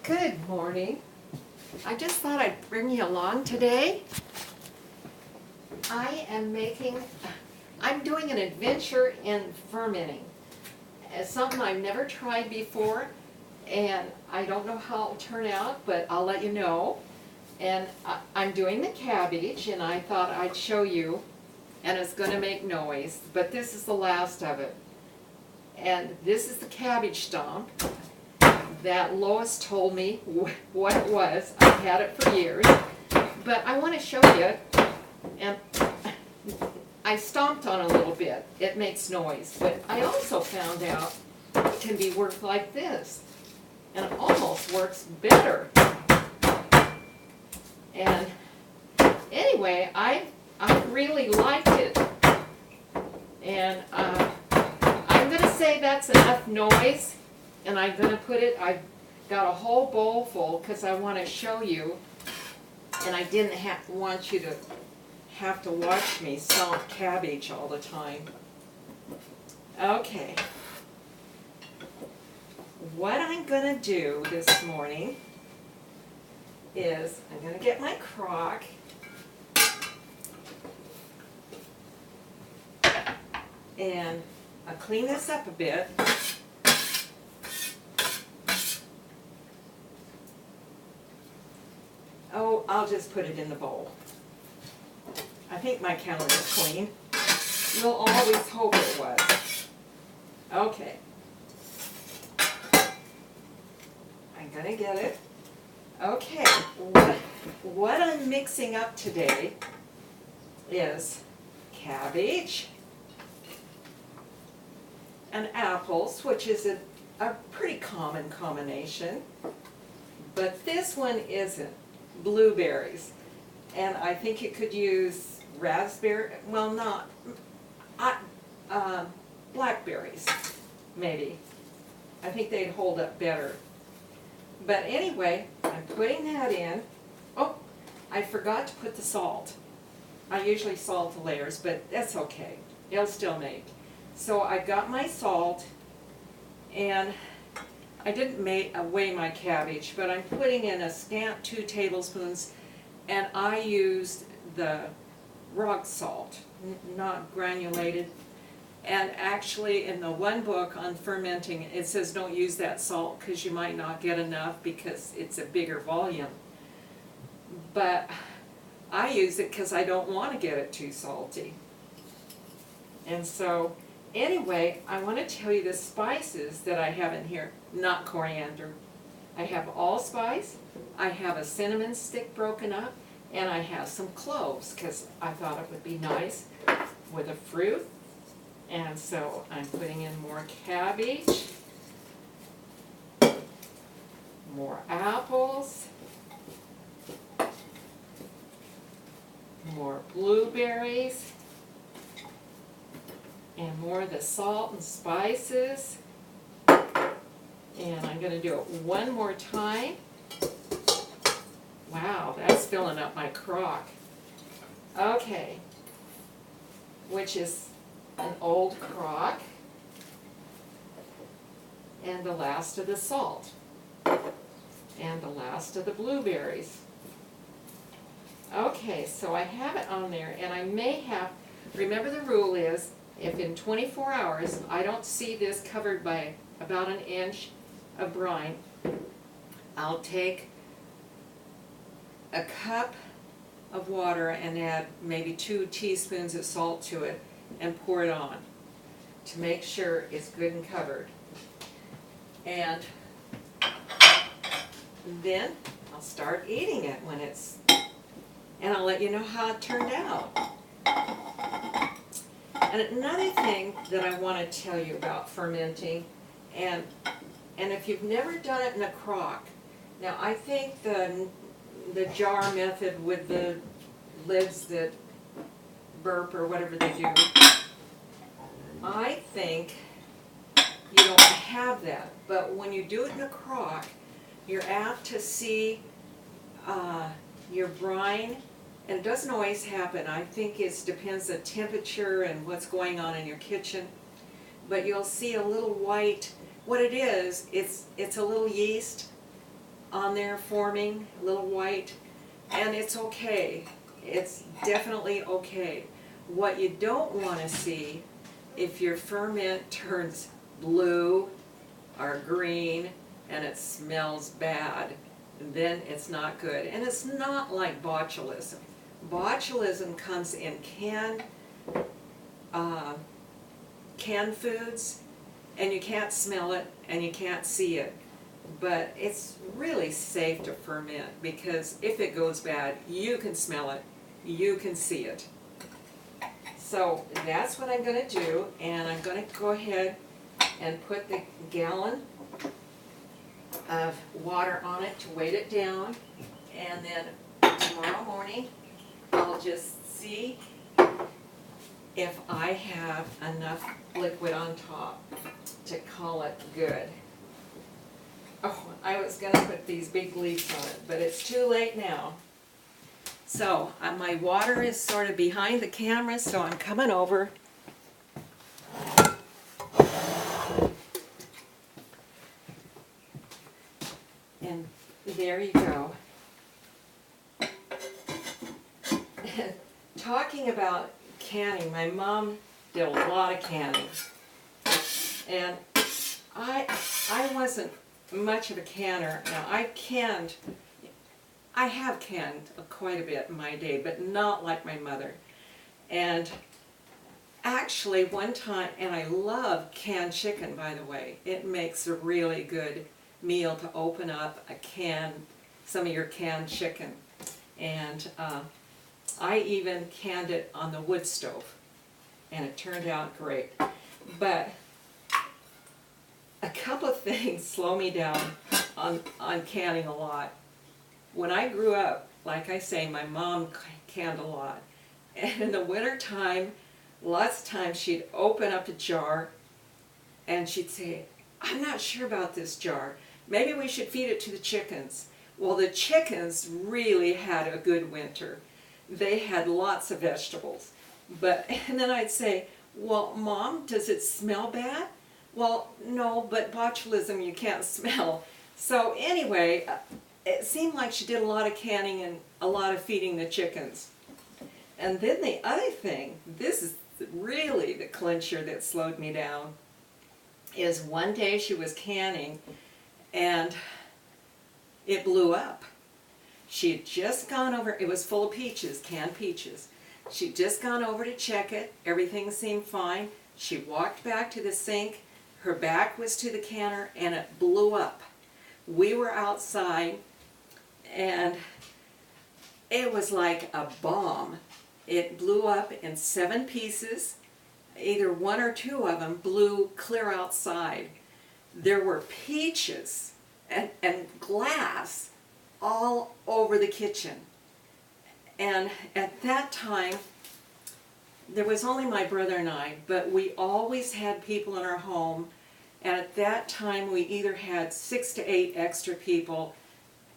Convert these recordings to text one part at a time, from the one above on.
Good morning. I just thought I'd bring you along today. I'm doing an adventure in fermenting. It's something I've never tried before, and I don't know how it'll turn out, but I'll let you know. And I'm doing the cabbage, and I thought I'd show you, and it's going to make noise, but this is the last of it. And this is the cabbage stomp that Lois told me what it was. I've had it for years, but I want to show you. And I stomped on it a little bit. It makes noise, but I also found out it can be worked like this, and it almost works better. And anyway, I really liked it, and I'm going to say that's enough noise. And I'm going to I've got a whole bowl full because I want to show you, and I didn't want you to have to watch me stomp cabbage all the time. Okay. What I'm going to do this morning is I'm going to get my crock. And I'll clean this up a bit. Oh, I'll just put it in the bowl. I think my counter is clean. We'll always hope it was. Okay. I'm gonna get it. Okay, what I'm mixing up today is cabbage and apples, which is a pretty common combination, but this one isn't. Blueberries, and I think you could use raspberry, well, not, blackberries, maybe. I think they'd hold up better. But anyway, I'm putting that in. Oh, I forgot to put the salt. I usually salt the layers, but that's okay. It'll still make. So I got my salt, and I didn't weigh my cabbage, but I'm putting in a scant 2 tablespoons, and I used the rock salt, not granulated. And actually in the one book on fermenting, it says don't use that salt because you might not get enough because it's a bigger volume. But I use it because I don't want to get it too salty. And so anyway, I want to tell you the spices that I have in here. Not coriander. I have allspice, I have a cinnamon stick broken up, and I have some cloves because I thought it would be nice with a fruit. And so I'm putting in more cabbage, more apples, more blueberries, and more of the salt and spices. And I'm going to do it one more time. Wow, that's filling up my crock. Okay, which is an old crock. And the last of the salt. And the last of the blueberries. Okay, so I have it on there, and I may have, remember the rule is, if in 24 hours I don't see this covered by about 1 inch of brine, I'll take a cup of water and add maybe 2 teaspoons of salt to it and pour it on to make sure it's good and covered. And then I'll start eating it when it's, and I'll let you know how it turned out. And another thing that I want to tell you about fermenting, and if you've never done it in a crock, now I think the jar method with the lids that burp or whatever they do, I think you don't have that. But when you do it in a crock, you're apt to see your brine, and it doesn't always happen. I think it depends the temperature and what's going on in your kitchen. But you'll see a little white, what it is, it's a little yeast on there forming, a little white, and it's okay. It's definitely okay. What you don't want to see, if your ferment turns blue or green and it smells bad, then it's not good. And it's not like botulism. Botulism comes in canned foods, and you can't smell it and you can't see it. But it's really safe to ferment, because if it goes bad, you can smell it, you can see it. So that's what I'm going to do, and I'm going to go ahead and put the gallon of water on it to weight it down, and then tomorrow morning I'll just see if I have enough liquid on top to call it good. Oh, I was going to put these big leaves on it, but it's too late now. So my water is sort of behind the camera, so I'm coming over. And there you go. Talking about canning, my mom did a lot of canning. And I wasn't much of a canner. Now I have canned quite a bit in my day, but not like my mother. And actually one time, and I love canned chicken, by the way. It makes a really good meal to open up some of your canned chicken. And I even canned it on the wood stove, and it turned out great. But a couple of things slow me down on canning a lot. When I grew up, like I say, my mom canned a lot. And in the winter time, lots of times she'd open up a jar and she'd say, I'm not sure about this jar. Maybe we should feed it to the chickens. Well, the chickens really had a good winter. They had lots of vegetables. And then I'd say, well, Mom, does it smell bad? Well, no, but botulism you can't smell. So anyway, it seemed like she did a lot of canning and a lot of feeding the chickens. And then the other thing, this is really the clincher that slowed me down, is one day she was canning and it blew up. She had just gone over, it was full of peaches, canned peaches. She'd just gone over to check it, everything seemed fine. She walked back to the sink, her back was to the canner, and it blew up. We were outside, and it was like a bomb. It blew up in 7 pieces. Either 1 or 2 of them blew clear outside. There were peaches and glass all over the kitchen. And at that time, there was only my brother and I, but we always had people in our home. And at that time, we either had 6 to 8 extra people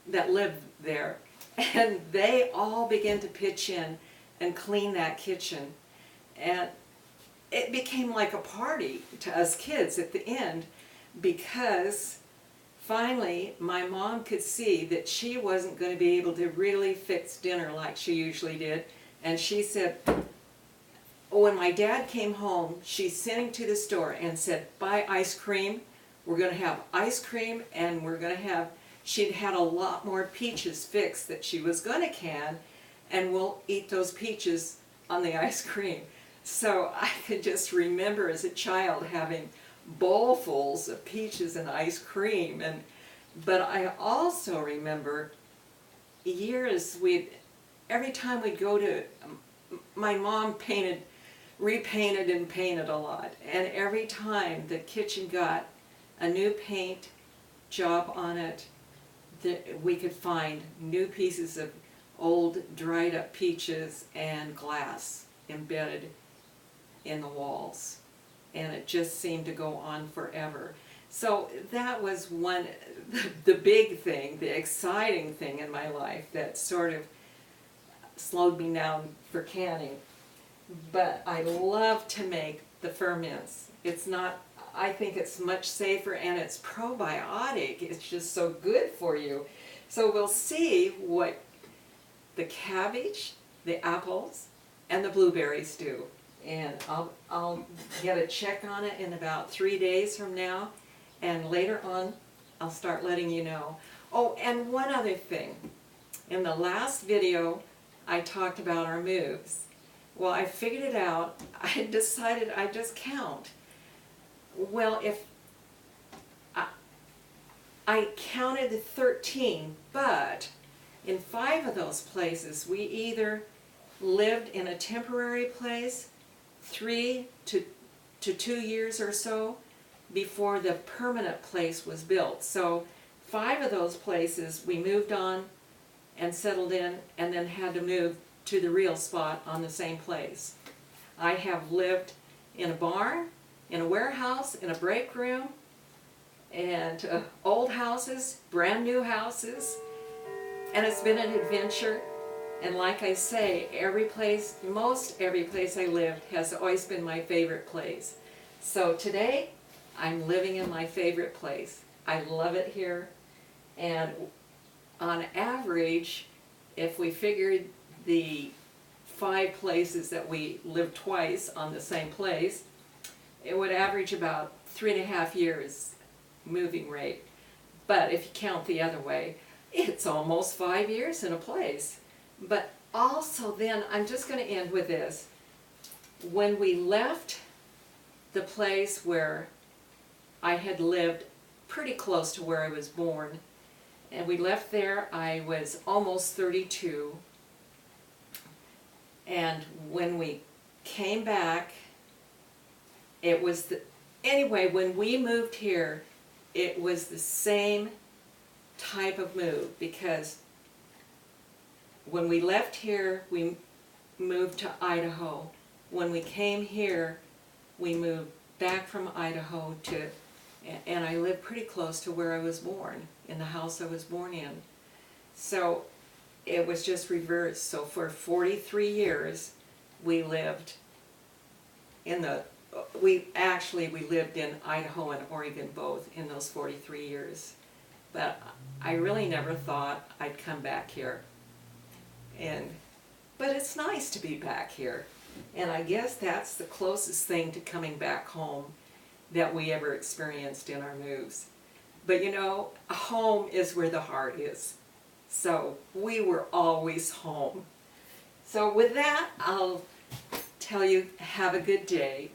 that lived there. And they all began to pitch in and clean that kitchen. And it became like a party to us kids at the end, because finally my mom could see that she wasn't going to be able to really fix dinner like she usually did. And she said, when my dad came home, she sent him to the store and said, buy ice cream. We're going to have ice cream, and we're going to have, she'd had a lot more peaches fixed that she was going to can, and we'll eat those peaches on the ice cream. So I could just remember as a child having bowlfuls of peaches and ice cream. But I also remember years every time we'd go to, my mom repainted and painted a lot. And every time the kitchen got a new paint job on it, we could find new pieces of old dried up peaches and glass embedded in the walls. And it just seemed to go on forever. So that was the big thing, the exciting thing in my life that sort of slowed me down for canning. But I love to make the ferments. It's not, I think it's much safer, and it's probiotic. It's just so good for you. So we'll see what the cabbage, the apples, and the blueberries do. And I'll get a check on it in about 3 days from now, and later on I'll start letting you know. Oh, and one other thing. In the last video I talked about our moves. Well, I figured it out. I decided I'd just count. Well, if I counted 13, but in 5 of those places we either lived in a temporary place 3 to 2 years or so before the permanent place was built. So 5 of those places we moved on and settled in, and then had to move to the real spot on the same place. I have lived in a barn, in a warehouse, in a break room, and old houses, brand new houses, and it's been an adventure. And like I say, every place, most every place I lived has always been my favorite place. So today, I'm living in my favorite place. I love it here, and on average, if we figured the 5 places that we lived twice on the same place, it would average about 3.5 years moving rate. But if you count the other way, it's almost 5 years in a place. But also then, I'm just going to end with this. When we left the place where I had lived pretty close to where I was born, and we left there, I was almost 32. And when we came back, it was anyway, when we moved here, it was the same type of move, because when we left here, we moved to Idaho. When we came here, we moved back from Idaho to, and I lived pretty close to where I was born, in the house I was born in. So it was just reversed. So for 43 years, we lived in we lived in Idaho and Oregon both in those 43 years. But I really never thought I'd come back here. But it's nice to be back here. And I guess that's the closest thing to coming back home that we ever experienced in our moves. But you know, home is where the heart is. So we were always home. So with that, I'll tell you, have a good day.